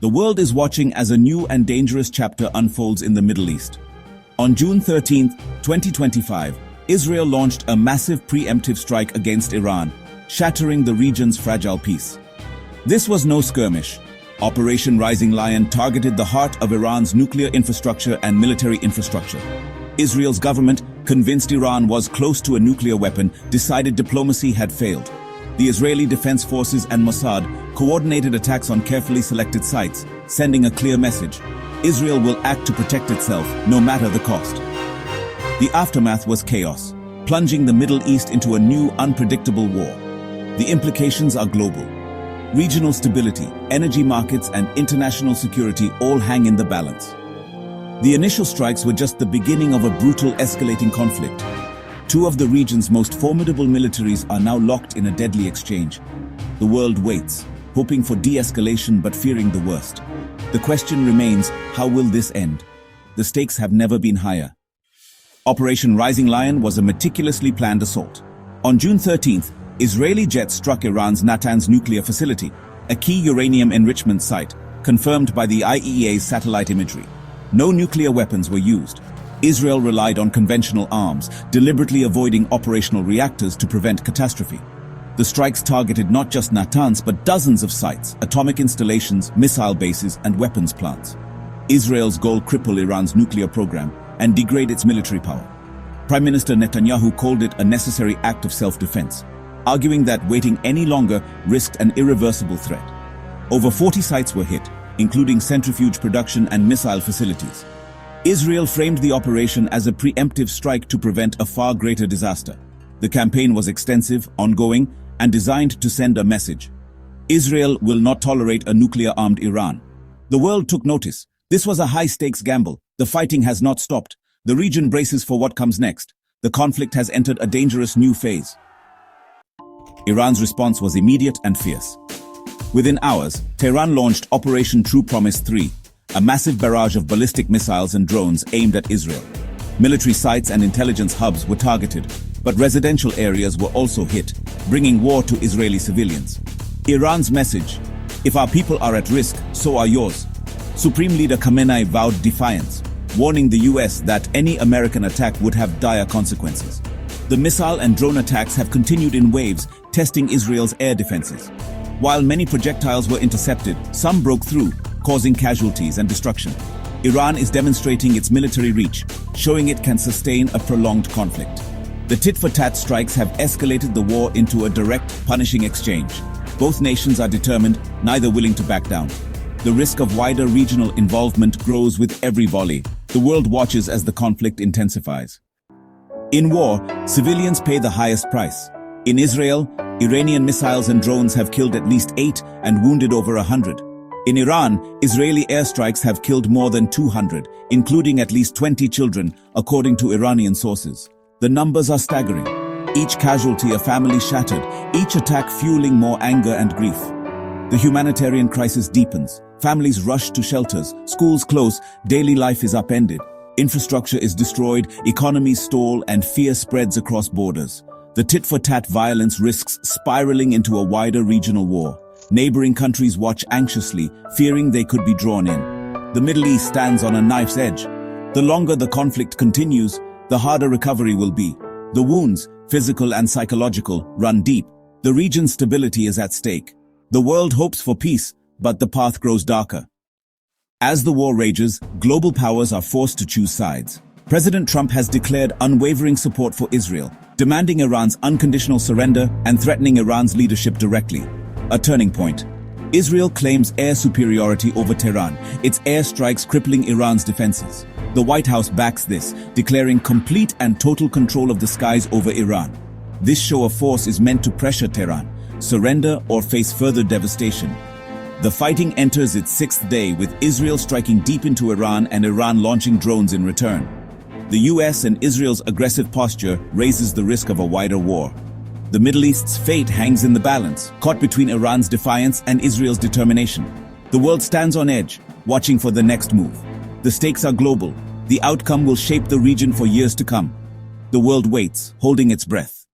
The world is watching as a new and dangerous chapter unfolds in the Middle East. On June 13, 2025, Israel launched a massive preemptive strike against Iran, shattering the region's fragile peace. This was no skirmish. Operation Rising Lion targeted the heart of Iran's nuclear infrastructure and military infrastructure. Israel's government, convinced Iran was close to a nuclear weapon, decided diplomacy had failed. The Israeli Defense Forces and Mossad coordinated attacks on carefully selected sites, sending a clear message: Israel will act to protect itself, no matter the cost. The aftermath was chaos, plunging the Middle East into a new, unpredictable war. The implications are global. Regional stability, energy markets, and international security all hang in the balance. The initial strikes were just the beginning of a brutal, escalating conflict. Two of the region's most formidable militaries are now locked in a deadly exchange. The world waits, hoping for de-escalation but fearing the worst. The question remains, how will this end? The stakes have never been higher. Operation Rising Lion was a meticulously planned assault. On June 13th, Israeli jets struck Iran's Natanz nuclear facility, a key uranium enrichment site, confirmed by the IAEA's satellite imagery. No nuclear weapons were used. Israel relied on conventional arms, deliberately avoiding operational reactors to prevent catastrophe. The strikes targeted not just Natanz but dozens of sites, atomic installations, missile bases, and weapons plants. Israel's goal: cripple Iran's nuclear program and degrade its military power. Prime Minister Netanyahu called it a necessary act of self-defense, arguing that waiting any longer risked an irreversible threat. Over 40 sites were hit, including centrifuge production and missile facilities. Israel framed the operation as a preemptive strike to prevent a far greater disaster. The campaign was extensive, ongoing, and designed to send a message: Israel will not tolerate a nuclear-armed Iran. The world took notice. This was a high-stakes gamble. The fighting has not stopped. The region braces for what comes next. The conflict has entered a dangerous new phase. Iran's response was immediate and fierce. Within hours, Tehran launched Operation True Promise 3, a massive barrage of ballistic missiles and drones aimed at Israel. Military sites and intelligence hubs were targeted, but residential areas were also hit, bringing war to Israeli civilians. Iran's message: if our people are at risk, so are yours. Supreme Leader Khamenei vowed defiance, warning the US that any American attack would have dire consequences. The missile and drone attacks have continued in waves, testing Israel's air defenses. While many projectiles were intercepted, some broke through, causing casualties and destruction. Iran is demonstrating its military reach, showing it can sustain a prolonged conflict. The tit-for-tat strikes have escalated the war into a direct, punishing exchange. Both nations are determined, neither willing to back down. The risk of wider regional involvement grows with every volley. The world watches as the conflict intensifies. In war, civilians pay the highest price. In Israel, Iranian missiles and drones have killed at least 8 and wounded over 100. In Iran, Israeli airstrikes have killed more than 200, including at least 20 children, according to Iranian sources. The numbers are staggering. Each casualty a family shattered, each attack fueling more anger and grief. The humanitarian crisis deepens. Families rush to shelters, schools close, daily life is upended. Infrastructure is destroyed, economies stall, and fear spreads across borders. The tit-for-tat violence risks spiraling into a wider regional war. Neighboring countries watch anxiously, fearing they could be drawn in. The Middle East stands on a knife's edge. The longer the conflict continues, the harder recovery will be. The wounds, physical and psychological, run deep. The region's stability is at stake. The world hopes for peace, but the path grows darker. As the war rages, global powers are forced to choose sides. President Trump has declared unwavering support for Israel, demanding Iran's unconditional surrender and threatening Iran's leadership directly. A turning point. Israel claims air superiority over Tehran, its airstrikes crippling Iran's defenses. The White House backs this, declaring complete and total control of the skies over Iran. This show of force is meant to pressure Tehran, surrender or face further devastation. The fighting enters its 6th day, with Israel striking deep into Iran and Iran launching drones in return. The US and Israel's aggressive posture raises the risk of a wider war. The Middle East's fate hangs in the balance, caught between Iran's defiance and Israel's determination. The world stands on edge, watching for the next move. The stakes are global. The outcome will shape the region for years to come. The world waits, holding its breath.